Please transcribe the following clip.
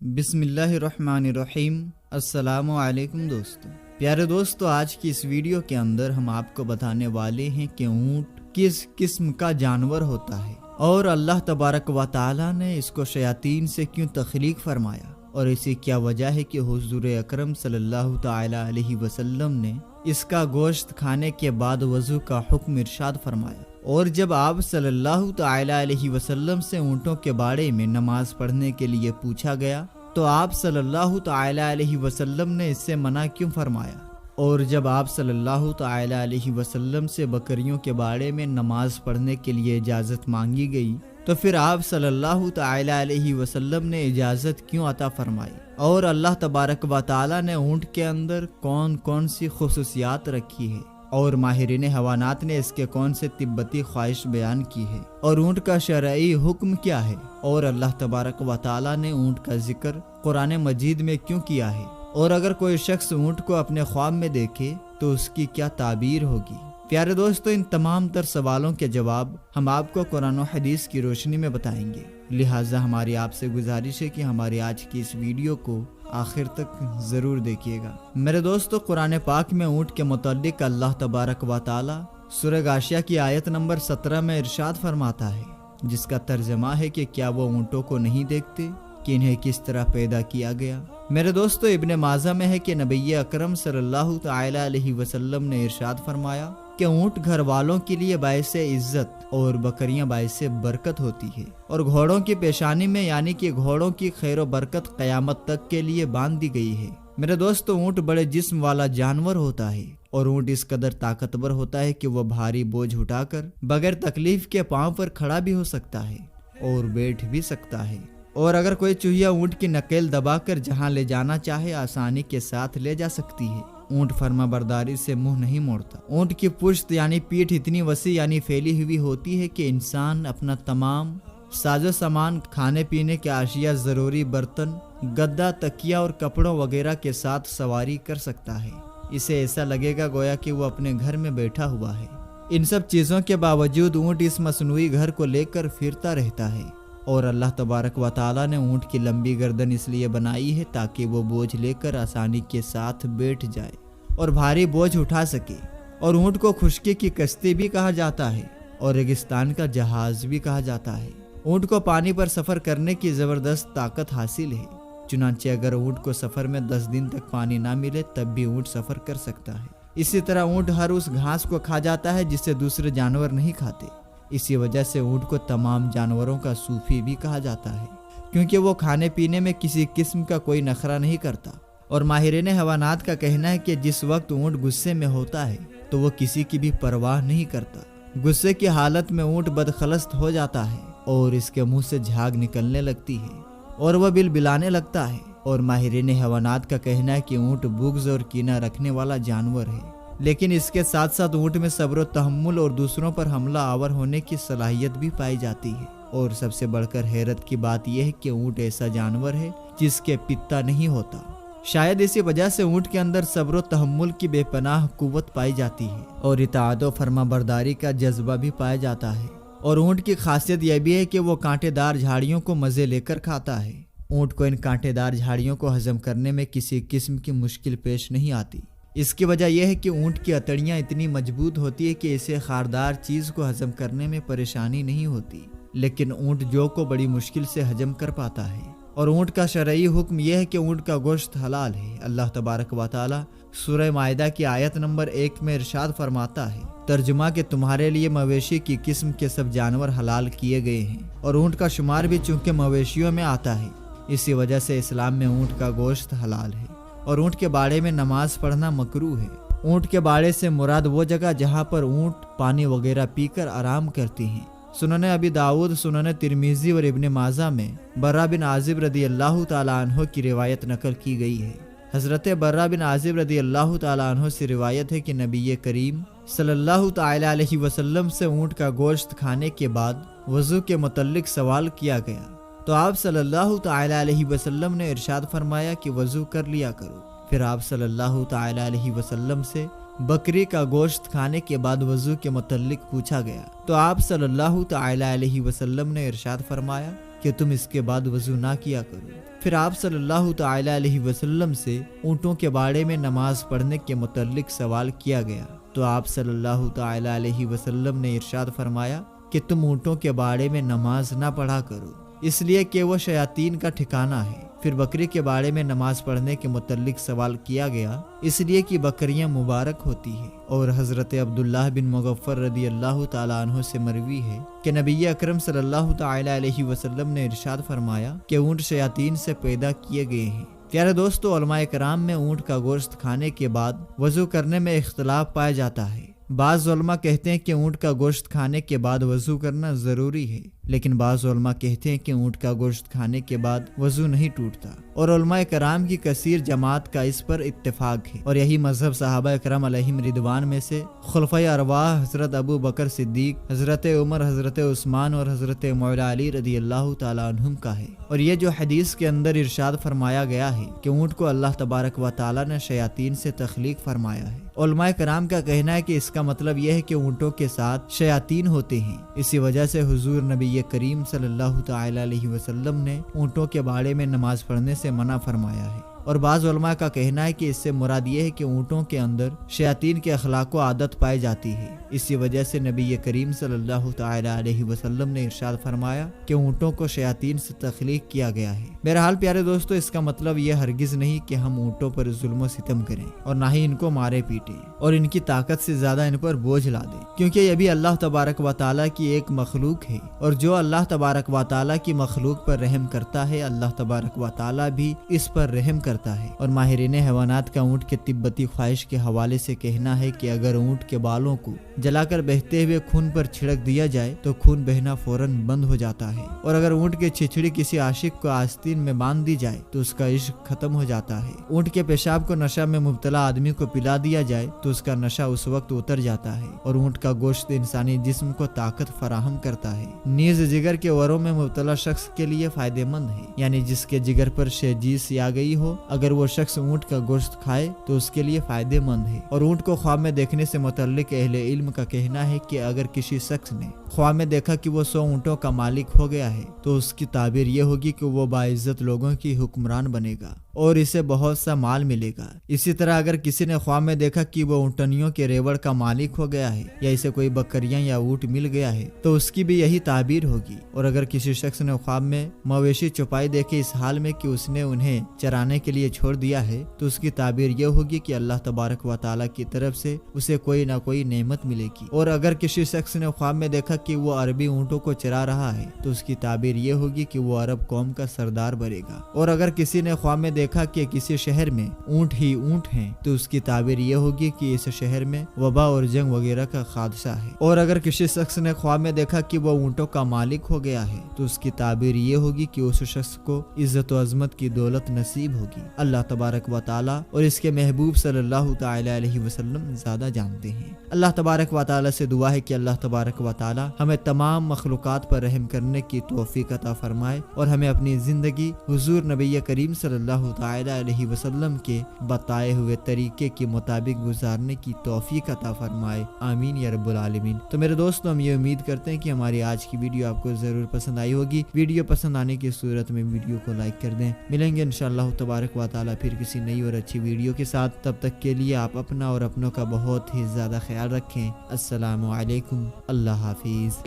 بسم اللہ الرحمن الرحیم۔ السلام علیکم دوستو۔ پیارے دوستو، آج کی اس ویڈیو کے اندر ہم آپ کو بتانے والے ہیں کہ اونٹ کس قسم کا جانور ہوتا ہے اور اللہ تبارک و تعالی نے اس کو شیاطین سے کیوں تخلیق فرمایا، اور اسی کیا وجہ ہے کہ حضور اکرم صلی اللہ تعالی علیہ وسلم نے اس کا گوشت کھانے کے بعد وضو کا حکم ارشاد فرمایا۔ اور جب آپ صلی اللہ تعالی علیہ وسلم سے اونٹوں کے بارے میں نماز پڑھنے کے لیے پوچھا گیا تو آپ صلی اللہ تعالی علیہ وسلم نے اس سے منع کیوں فرمایا؟ اور جب آپ صلی اللہ تعالی علیہ وسلم سے بکریوں کے بارے میں نماز پڑھنے کے لیے اجازت مانگی گئی تو پھر آپ صلی اللہ تعالی علیہ وسلم نے اجازت کیوں عطا فرمائی؟ اور اللہ تبارک و تعالی نے اونٹ کے اندر کون کون سی خصوصیات رکھی ہے، اور ماہرین حیوانات نے اس کے کون سے طبی خواہش بیان کی ہے، اور اونٹ کا شرعی حکم کیا ہے، اور اللہ تبارک و تعالی نے اونٹ کا ذکر قرآن مجید میں کیوں کیا ہے، اور اگر کوئی شخص اونٹ کو اپنے خواب میں دیکھے تو اس کی کیا تعبیر ہوگی؟ پیارے دوستو، ان تمام تر سوالوں کے جواب ہم آپ کو قرآن و حدیث کی روشنی میں بتائیں گے، لہٰذا ہماری آپ سے گزارش ہے کہ ہماری آج کی اس ویڈیو کو آخر تک ضرور دیکھیے گا۔ میرے دوستو، قرآن پاک میں اونٹ کے متعلق اللہ تبارک و تعالی سورہ غاشیہ کی آیت نمبر 17 میں ارشاد فرماتا ہے، جس کا ترجمہ ہے کہ کیا وہ اونٹوں کو نہیں دیکھتے کہ انہیں کس طرح پیدا کیا گیا؟ میرے دوستو، ابن ماجہ میں ہے کہ نبی اکرم صلی اللہ تعالی علیہ وسلم نے ارشاد فرمایا کہ اونٹ گھر والوں کے لیے باعث عزت اور بکریاں باعث برکت ہوتی ہے، اور گھوڑوں کی پیشانی میں یعنی کہ گھوڑوں کی خیر و برکت قیامت تک کے لیے باندھ دی گئی ہے۔ میرے دوستو، اونٹ بڑے جسم والا جانور ہوتا ہے، اور اونٹ اس قدر طاقتور ہوتا ہے کہ وہ بھاری بوجھ اٹھا کر بغیر تکلیف کے پاؤں پر کھڑا بھی ہو سکتا ہے اور بیٹھ بھی سکتا ہے، اور اگر کوئی چوہیا اونٹ کی نکیل دبا کر جہاں لے جانا چاہے آسانی کے ساتھ لے جا سکتی ہے۔ اونٹ فرما برداری سے منہ نہیں موڑتا۔ اونٹ کی پشت یعنی پیٹھ اتنی وسیع یعنی پھیلی ہوئی ہوتی ہے کہ انسان اپنا تمام ساز و سامان، کھانے پینے کے اشیاء، ضروری برتن، گدا، تکیا اور کپڑوں وغیرہ کے ساتھ سواری کر سکتا ہے۔ اسے ایسا لگے گا گویا کہ وہ اپنے گھر میں بیٹھا ہوا ہے۔ ان سب چیزوں کے باوجود اونٹ اس مصنوعی گھر کو لے کر پھرتا رہتا ہے، اور اللہ تبارک و تعالی نے اونٹ کی لمبی گردن اس لیے بنائی ہے تاکہ وہ بوجھ لے کر آسانی کے ساتھ بیٹھ جائے اور بھاری بوجھ اٹھا سکے۔ اور اونٹ کو خشکی کی کشتی بھی کہا جاتا ہے اور ریگستان کا جہاز بھی کہا جاتا ہے۔ اونٹ کو پانی پر سفر کرنے کی زبردست طاقت حاصل ہے، چنانچہ اگر اونٹ کو سفر میں 10 دن تک پانی نہ ملے تب بھی اونٹ سفر کر سکتا ہے۔ اسی طرح اونٹ ہر اس گھاس کو کھا جاتا ہے جسے دوسرے جانور نہیں کھاتے۔ اسی وجہ سے اونٹ کو تمام جانوروں کا صوفی بھی کہا جاتا ہے، کیونکہ وہ کھانے پینے میں کسی قسم کا کوئی نخرہ نہیں کرتا۔ اور ماہرین حیوانات کا کہنا ہے کہ جس وقت اونٹ غصے میں ہوتا ہے تو وہ کسی کی بھی پرواہ نہیں کرتا۔ غصے کی حالت میں اونٹ بدخلست ہو جاتا ہے اور اس کے منہ سے جھاگ نکلنے لگتی ہے اور وہ بلبلانے لگتا ہے۔ اور ماہرین حیوانات کا کہنا ہے کہ اونٹ بغض اور کینہ رکھنے والا جانور ہے، لیکن اس کے ساتھ ساتھ اونٹ میں صبر و تحمل اور دوسروں پر حملہ آور ہونے کی صلاحیت بھی پائی جاتی ہے۔ اور سب سے بڑھ کر حیرت کی بات یہ ہے کہ اونٹ ایسا جانور ہے جس کے پتا نہیں ہوتا۔ شاید اسی وجہ سے اونٹ کے اندر صبر و تحمل کی بے پناہ قوت پائی جاتی ہے اور اطاعت و فرما برداری کا جذبہ بھی پایا جاتا ہے۔ اور اونٹ کی خاصیت یہ بھی ہے کہ وہ کانٹے دار جھاڑیوں کو مزے لے کر کھاتا ہے۔ اونٹ کو ان کانٹے دار جھاڑیوں کو ہضم کرنے میں کسی قسم کی مشکل پیش نہیں آتی۔ اس کی وجہ یہ ہے کہ اونٹ کی اتڑیاں اتنی مضبوط ہوتی ہے کہ اسے خاردار چیز کو ہضم کرنے میں پریشانی نہیں ہوتی، لیکن اونٹ جو کو بڑی مشکل سے ہضم کر پاتا ہے۔ اور اونٹ کا شرعی حکم یہ ہے کہ اونٹ کا گوشت حلال ہے۔ اللہ تبارک و تعالی سورہ مائدہ کی آیت نمبر 1 میں ارشاد فرماتا ہے، ترجمہ کہ تمہارے لیے مویشی کی قسم کے سب جانور حلال کیے گئے ہیں، اور اونٹ کا شمار بھی چونکہ مویشیوں میں آتا ہے، اسی وجہ سے اسلام میں اونٹ کا گوشت حلال ہے۔ اور اونٹ کے باڑے میں نماز پڑھنا مکروہ ہے۔ اونٹ کے باڑے سے مراد وہ جگہ جہاں پر اونٹ پانی وغیرہ پی کر آرام کرتی ہیں۔ سنن ابی داؤد، سنن ترمذی اور ابن ماجہ میں برہ بن عازب رضی اللہ تعالیٰ عنہ کی روایت نقل کی گئی ہے۔ حضرت برہ بن عازب رضی اللہ تعالیٰ عنہ سے روایت ہے کہ نبی کریم صلی اللہ تعالی علیہ وسلم سے اونٹ کا گوشت کھانے کے بعد وضو کے متعلق سوال کیا گیا تو آپ صلی اللہ تعالی علیہ وسلم نے ارشاد فرمایا کہ وضو کر لیا کرو۔ پھر آپ صلی اللہ تعالی علیہ وسلم سے بکری کا گوشت کھانے کے بعد وضو کے متعلق پوچھا گیا تو آپ صلی اللہ تعالی علیہ وسلم نے ارشاد فرمایا کہ تم اس کے بعد وضو نہ کیا کرو۔ پھر آپ صلی اللہ تعالی علیہ وسلم سے اونٹوں کے باڑے میں نماز پڑھنے کے متعلق سوال کیا گیا تو آپ صلی اللہ تعالی علیہ وسلم نے ارشاد فرمایا کہ تم اونٹوں کے باڑے میں نماز نہ پڑھا کرو، اس لیے کہ وہ شیاطین کا ٹھکانہ ہے۔ پھر بکری کے باڑے میں نماز پڑھنے کے متعلق سوال کیا گیا، اس لیے کہ بکریاں مبارک ہوتی ہیں، اور حضرت عبداللہ بن مغفر رضی اللہ تعالیٰ عنہ سے مروی ہے کہ نبی اکرم صلی اللہ تعالی علیہ وسلم نے ارشاد فرمایا کہ اونٹ شیاطین سے پیدا کیے گئے ہیں۔ پیارے دوستو، علماء کرام میں اونٹ کا گوشت کھانے کے بعد وضو کرنے میں اختلاف پایا جاتا ہے۔ بعض علماء کہتے ہیں کہ اونٹ کا گوشت کھانے کے بعد وضو کرنا ضروری ہے، لیکن بعض علماء کہتے ہیں کہ اونٹ کا گوشت کھانے کے بعد وضو نہیں ٹوٹتا، اور علماء کرام کی کثیر جماعت کا اس پر اتفاق ہے، اور یہی مذہب صحابہ کرام علیہم رضوان میں سے خلفائے ارواح حضرت ابو بکر صدیق، حضرت عمر، حضرت عثمان اور حضرت مولا علی رضی اللہ تعالیٰ عنہم کا ہے۔ اور یہ جو حدیث کے اندر ارشاد فرمایا گیا ہے کہ اونٹ کو اللہ تبارک و تعالیٰ نے شیاطین سے تخلیق فرمایا ہے، علماء کرام کا کہنا ہے کہ اس کا مطلب یہ ہے کہ اونٹوں کے ساتھ شیاطین ہوتے ہیں۔ اسی وجہ سے حضور نبی کریم صلی اللہ تعالی علیہ وسلم نے اونٹوں کے باڑے میں نماز پڑھنے سے منع فرمایا ہے، اور بعض علماء کا کہنا ہے کہ اس سے مراد یہ ہے کہ اونٹوں کے اندر شیاطین کے اخلاق و عادت پائی جاتی ہے، اسی وجہ سے نبی کریم صلی اللہ تعالی علیہ وسلم نے ارشاد فرمایا کہ اونٹوں کو شیاطین سے تخلیق کیا گیا ہے۔ بہرحال پیارے دوستو، اس کا مطلب یہ ہرگز نہیں کہ ہم اونٹوں پر ظلم و ستم کریں اور نہ ہی ان کو مارے پیٹیں اور ان کی طاقت سے زیادہ ان پر بوجھ لا دیں، کیونکہ یہ بھی اللہ تبارک و تعالیٰ کی ایک مخلوق ہے، اور جو اللہ تبارک و تعالیٰ کی مخلوق پر رحم کرتا ہے اللہ تبارک و تعالیٰ بھی اس پر رحم کرتا ہے۔ اور ماہرین حیوانات کا اونٹ کے طبی خواہش کے حوالے سے کہنا ہے کہ اگر اونٹ کے بالوں کو جلا کر بہتے ہوئے خون پر چھڑک دیا جائے تو خون بہنا فوراً بند ہو جاتا ہے، اور اگر اونٹ کی چھچڑی کسی عاشق کو آستین میں باندھ دی جائے تو اس کا عشق ختم ہو جاتا ہے۔ اونٹ کے پیشاب کو نشہ میں مبتلا آدمی کو پلا دیا جائے تو اس کا نشہ اس وقت اتر جاتا ہے، اور اونٹ کا گوشت انسانی جسم کو طاقت فراہم کرتا ہے، نیز جگر کے وروں میں مبتلا شخص کے لیے فائدہ مند ہے، یعنی جس کے جگر پر شیجیس آ گئی ہو، اگر وہ شخص اونٹ کا گوشت کھائے تو اس کے لیے فائدہ مند ہے۔ اور اونٹ کو خواب میں دیکھنے سے متعلق اہل علم کا کہنا ہے کہ اگر کسی شخص نے خواب میں دیکھا کہ وہ 100 اونٹوں کا مالک ہو گیا ہے تو اس کی تعبیر یہ ہوگی کہ وہ باعزت لوگوں کی حکمران بنے گا اور اسے بہت سا مال ملے گا۔ اسی طرح اگر کسی نے خواب میں دیکھا کہ وہ اونٹنیوں کے ریوڑ کا مالک ہو گیا ہے یا اسے کوئی بکریاں یا اونٹ مل گیا ہے تو اس کی بھی یہی تعبیر ہوگی۔ اور اگر کسی شخص نے خواب میں مویشی چھپائی دیکھے اس حال میں کہ اس نے انہیں چرانے کے لیے چھوڑ دیا ہے تو اس کی تعبیر یہ ہوگی کہ اللہ تبارک و تعالیٰ کی طرف سے اسے کوئی نہ کوئی نعمت ملے گی۔ اور اگر کسی شخص نے خواب میں دیکھا کہ وہ عربی اونٹوں کو چرا رہا ہے تو اس کی تعبیر یہ ہوگی کہ وہ عرب قوم کا سردار بنے گا۔ اور اگر کسی نے خواب میں دیکھا کہ کسی شہر میں اونٹ ہی اونٹ ہیں تو اس کی تعبیر یہ ہوگی کہ اس شہر میں وبا اور جنگ وغیرہ کا خادشہ ہے۔ اور اگر کسی شخص نے خواب میں دیکھا کہ وہ اونٹوں کا مالک ہو گیا ہے تو اس کی تعبیر یہ ہوگی کہ اس شخص کو عزت و عظمت کی دولت نصیب ہوگی۔ اللہ تبارک و تعالیٰ اور اس کے محبوب صلی اللہ تعالی علیہ وسلم زیادہ جانتے ہیں۔ اللہ تبارک و تعالیٰ سے دعا ہے کہ اللہ تبارک و تعالیٰ ہمیں تمام مخلوقات پر رحم کرنے کی توفیق عطا فرمائے اور ہمیں اپنی زندگی حضور نبی کریم صلی اللہ تعالی علیہ وسلم کے بتائے ہوئے طریقے کے مطابق گزارنے کی توفیق عطا فرمائے، آمین یا رب العالمین۔ تو میرے دوستو، ہم یہ امید کرتے ہیں کہ ہماری آج کی ویڈیو آپ کو ضرور پسند آئی ہوگی۔ ویڈیو پسند آنے کی صورت میں ویڈیو کو لائک کر دیں۔ ملیں گے انشاءاللہ تبارک و تعالی پھر کسی نئی اور اچھی ویڈیو کے ساتھ، تب تک کے لیے آپ اپنا اور اپنوں کا بہت ہی زیادہ خیال رکھیں۔ السلام علیکم، اللہ حافظ۔